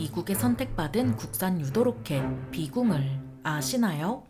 미국에 선택받은 국산 유도 로켓 비궁을 아시나요?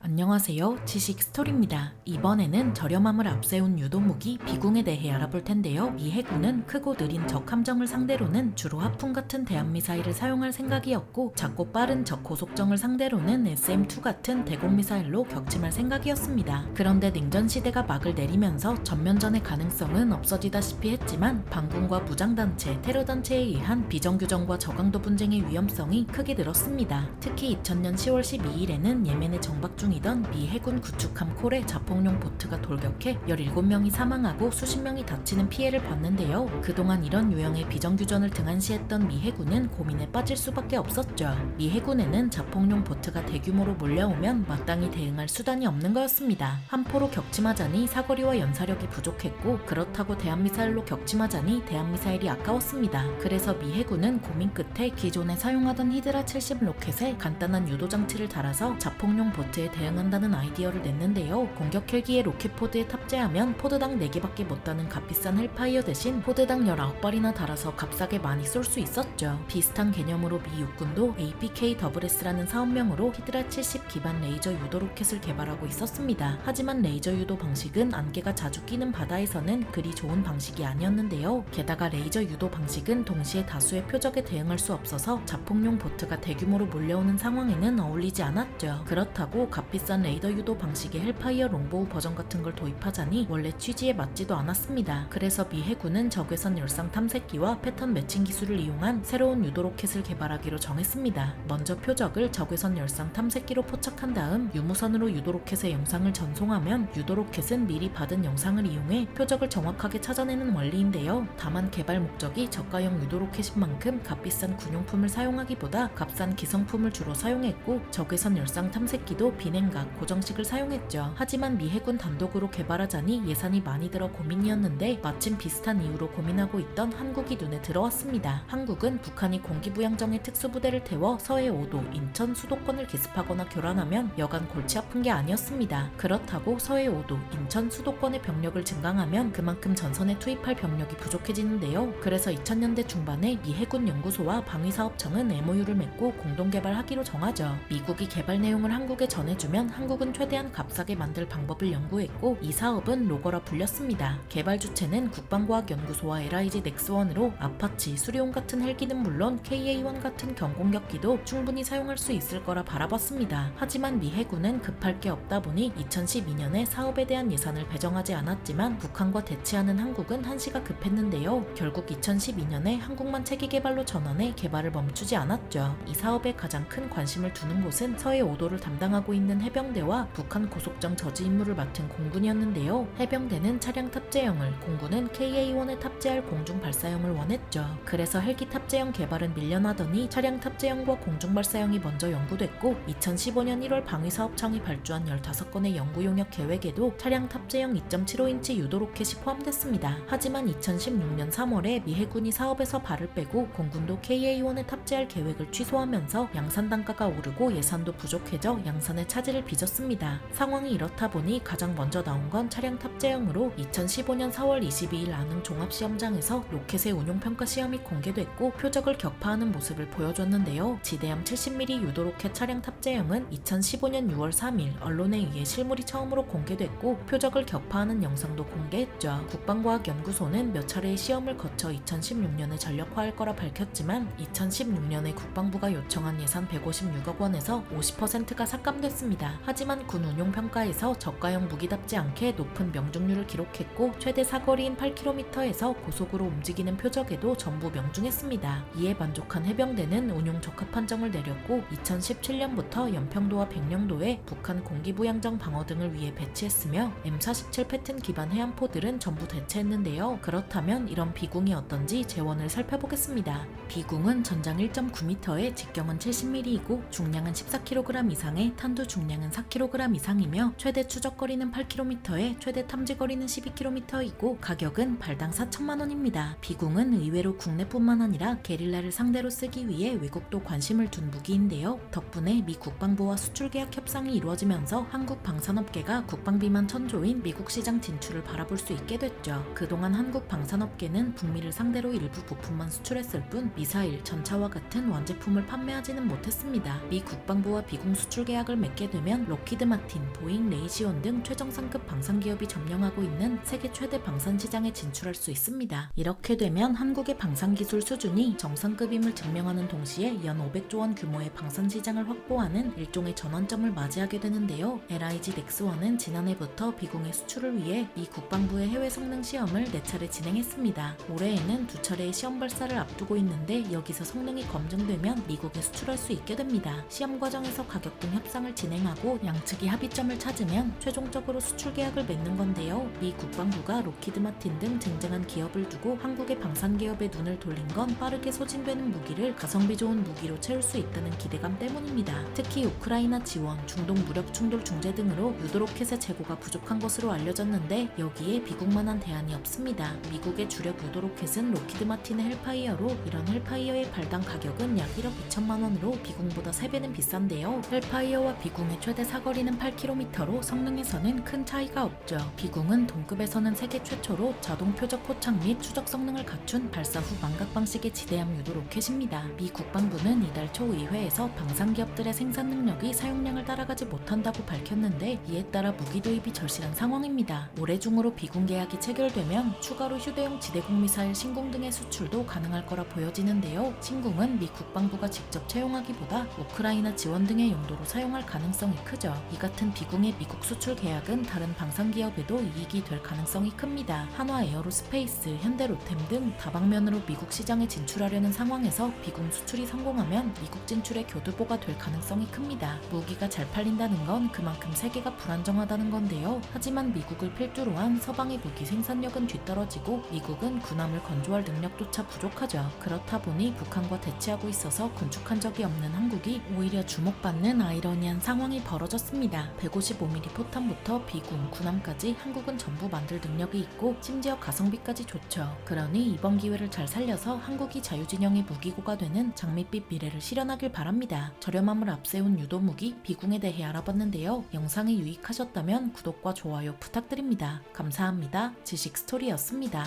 안녕하세요. 지식 스토리입니다. 이번에는 저렴함을 앞세운 유도무기 비궁에 대해 알아볼 텐데요. 미 해군은 크고 느린 적 함정을 상대로는 주로 하풍 같은 대함미사일을 사용할 생각이었고, 작고 빠른 적 고속정을 상대로는 SM-2 같은 대공미사일로 격침할 생각이었습니다. 그런데 냉전시대가 막을 내리면서 전면전의 가능성은 없어지다시피 했지만, 반군과 무장단체, 테러단체에 의한 비정규정과 저강도 분쟁의 위험성이 크게 늘었습니다. 특히 2000년 10월 12일에는 예멘에 정박 중이던 미 해군 구축함 콜의 자폭용 보트가 돌격해 17명이 사망하고 수십 명이 다치는 피해를 봤는데요. 그동안 이런 유형의 비정규전을 등한시했던 미 해군은 고민에 빠질 수밖에 없었죠. 미 해군에는 자폭용 보트가 대규모로 몰려오면 마땅히 대응할 수단이 없는 거였습니다. 함포로 격침하자니 사거리와 연사력이 부족했고, 그렇다고 대한미사일로 격침하자니 대한미사일이 아까웠습니다. 그래서 미 해군은 고민 끝에 기존에 사용하던 히드라 70 로켓에 간단한 유도 장치를 달아서 자폭용 보트에 대응한다는 아이디어를 냈는데요. 공격 헬기에 로켓 포드에 탑재하면 포드당 4개밖에 못 다는 값비싼 헬파이어 대신 포드당 19발이나 달아서 값싸게 많이 쏠 수 있었죠. 비슷한 개념으로 미 육군도 APKSS라는 사업명으로 히드라 70 기반 레이저 유도 로켓을 개발하고 있었습니다. 하지만 레이저 유도 방식은 안개가 자주 끼는 바다에서는 그리 좋은 방식이 아니었는데요. 게다가 레이저 유도 방식은 동시에 다수의 표적에 대응할 수 없어서 자폭용 보트가 대규모로 몰려오는 상황에는 어울리지 않았죠. 그렇다고 값비싼 레이더 유도 방식의 헬파이어 롱보우 버전 같은 걸 도입하자니 원래 취지에 맞지도 않았습니다. 그래서 미 해군은 적외선 열상 탐색기와 패턴 매칭 기술을 이용한 새로운 유도 로켓을 개발하기로 정했습니다. 먼저 표적을 적외선 열상 탐색기로 포착한 다음 유무선으로 유도 로켓의 영상을 전송하면 유도 로켓은 미리 받은 영상을 이용해 표적을 정확하게 찾아내는 원리인데요. 다만 개발 목적이 저가형 유도 로켓인 만큼 값비싼 군용품을 사용하기보다 값싼 기성품을 주로 사용했고, 적외선 열상 탐색기도 비냉각, 고정식을 사용했죠. 하지만 미 해군 단독으로 개발하자니 예산이 많이 들어 고민이었는데, 마침 비슷한 이유로 고민하고 있던 한국이 눈에 들어왔습니다. 한국은 북한이 공기부양정의 특수부대를 태워 서해 5도, 인천 수도권을 기습하거나 교란하면 여간 골치 아픈 게 아니었습니다. 그렇다고 서해 5도, 인천 수도권의 병력을 증강하면 그만큼 전선에 투입할 병력이 부족해지는데요. 그래서 2000년대 중반에 미 해군 연구소와 방위사업청은 MOU를 맺고 공동개발하기로 정하죠. 미국이 개발 내용을 한국에 전해주면 한국은 최대한 값싸게 만들 방법을 연구했고, 이 사업은 로거라 불렸습니다. 개발 주체는 국방과학연구소와 LIG 넥스원으로 아파치, 수리온 같은 헬기는 물론 KA-1 같은 경공격기도 충분히 사용할 수 있을 거라 바라봤습니다. 하지만 미 해군은 급할 게 없다 보니 2012년에 사업에 대한 예산을 배정하지 않았지만, 북한과 대치하는 한국은 한시가 급했는데요. 결국 2012년에 한국만 체계 개발로 전환해 개발을 멈추지 않았죠. 이 사업에 가장 큰 관심을 두는 곳은 서해 5도를 담당하고 있는 해병대와 북한 고속정 저지 임무를 맡은 공군이었는데요. 해병대는 차량 탑재형을, 공군은 KA-1에 탑재할 공중 발사형을 원했죠. 그래서 헬기 탑재형 개발은 밀려나더니 차량 탑재형과 공중 발사형이 먼저 연구됐고, 2015년 1월 방위사업청이 발주한 15건의 연구 용역 계획에도 차량 탑재형 2.75인치 유도 로켓이 포함됐습니다. 하지만 2016년 3월에 미 해군이 사업에서 발을 빼고 공군도 KA-1에 탑재할 계획을 취소하면서 양산 단가가 오르고 예산도 부족해져 양산의 차질을 빚었습니다. 상황이 이렇다 보니 가장 먼저 나온 건 차량 탑재형으로 2015년 4월 22일 안흥 종합시험장에서 로켓의 운용평가 시험이 공개됐고, 표적을 격파하는 모습을 보여줬는데요. 지대함 70mm 유도 로켓 차량 탑재형은 2015년 6월 3일 언론에 의해 실물이 처음으로 공개됐고, 표적을 격파하는 영상도 공개했죠. 국방과학연구소는 몇 차례의 시험을 거쳐 2016년에 전력화할 거라 밝혔지만, 2016년에 국방부가 요청한 예산 156억 원에서 50%가 삭감됐습니다. 하지만 군 운용평가에서 저가형 무기답지 않게 높은 명중률을 기록했고, 최대 사거리인 8km에서 고속으로 움직이는 표적에도 전부 명중했습니다. 이에 만족한 해병대는 운용 적합 판정을 내렸고, 2017년부터 연평도와 백령도에 북한 공기부양정 방어 등을 위해 배치했으며, M47 패튼 기반 해안포들은 전부 대체했는데요. 그렇다면 이런 비궁이 어떤지 재원을 살펴보겠습니다. 비궁은 전장 1.9m에 직경은 70mm이고 중량은 14kg 이상에 탄두 중량은 4kg 이상이며 최대 추적거리는 8km에 최대 탐지거리는 12km이고 가격은 발당 4천만 원입니다. 비궁은 의외로 국내뿐만 아니라 게릴라를 상대로 쓰기 위해 외국도 관심을 둔 무기인데요. 덕분에 미 국방부와 수출 계약 협상이 이루어지면서 한국 방산업계가 국방비만 천조인 미국 시장 진출을 바라볼 수 있게 됐죠. 그동안 한국 방산업계는 북미를 상대로 일부 부품만 수출했을 뿐 미사일, 전차와 같은 완제품을 판매하지는 못했습니다. 미 국방부와 비공 수출 계약을 맺게 되면 록히드 마틴, 보잉, 레이시온 등 최정상급 방산기업이 점령하고 있는 세계 최대 방산 시장에 진출할 수 있습니다. 이렇게 되면 한국의 방산기술 수준이 정상급임을 증명하는 동시에 연 500조 원 규모의 방산 시장을 확보하는 일종의 전환점을 맞이하게 되는데요. LIG 넥스원은 지난해부터 비공의 수출을 위해 미 국방부의 해외 성능 시험을 4차례 진행했습니다. 올해에는 2차례의 시험 발사를 앞두고 있는데 여기서 성능이 검증되면 미국에 수출할 수 있게 됩니다. 시험 과정에서 가격 등 협상을 진행하고 양측이 합의점을 찾으면 최종적으로 수출 계약을 맺는 건데요. 미 국방부가 록히드 마틴 등 쟁쟁한 기업을 두고 한국의 방산 기업에 눈을 돌린 건 빠르게 소진되는 무기를 가성비 좋은 무기로 채울 수 있다는 기대감 때문입니다. 특히 우크라이나 지원, 중동 무력 충돌 중재 등으로 유도로켓의 재고가 부족한 것으로 알려졌는데 여기에 비국만한 대안이 없습니다. 미국의 주력 유도로켓은 록히드 마틴의 헬파이어로 이런 헬파이어의 발당 가격은 약 1억 2천만 원으로 비공보다 3배는 비싼데요. 헬파이어와 비궁의 최대 사거리는 8km로 성능에서는 큰 차이가 없죠. 비궁은 동급에서는 세계 최초로 자동 표적 포착 및 추적 성능을 갖춘 발사 후 망각 방식의 지대함 유도 로켓입니다. 미 국방부는 이달 초 의회에서 방산 기업들의 생산 능력이 사용량을 따라가지 못한다고 밝혔는데 이에 따라 무기 도입이 절실한 상황입니다. 올해 중으로 비군 계약이 체결되면 추가로 휴대용 지대공 미사일 신궁 등의 수출도 가능할 거라 보여지는데요. 신궁은 미 국방부가 직접 채용하기보다 우크라이나 지원 등의 용도로 사용할 가능성이 크죠. 이 같은 비궁의 미국 수출 계약은 다른 방산 기업에도 이익이 될 가능성이 큽니다. 한화 에어로스페이스, 현대로템 등 다방면으로 미국 시장에 진출하려는 상황에서 비궁 수출이 성공하면 미국 진출의 교두보가 될 가능성이 큽니다. 무기가 잘 팔린다는 건 그만큼 세계가 불안정하다는 건데요. 하지만 미국을 필두로 한 서방의 무기 생산력은 뒤떨어지고 미국은 군함을 건조할 능력조차 부족하죠. 그렇다 보니 북한과 대치하고 있어서 건축한 적이 없는 한국이 오히려 주목받는 아이러니한 상황이 벌어졌습니다. 155mm 포탄부터 비군, 군함까지 한국은 전부 만들 능력이 있고 심지어 가성비까지 좋죠. 그러니 이번 기회를 잘 살려서 한국이 자유진영의 무기고가 되는 장밋빛 미래를 실현하길 바랍니다. 저렴함을 앞세운 유도무기 비궁에 대해 알아봤는데요. 영상이 유익하셨다면 구독과 좋아요 부탁드립니다. 감사합니다. 지식스토리였습니다.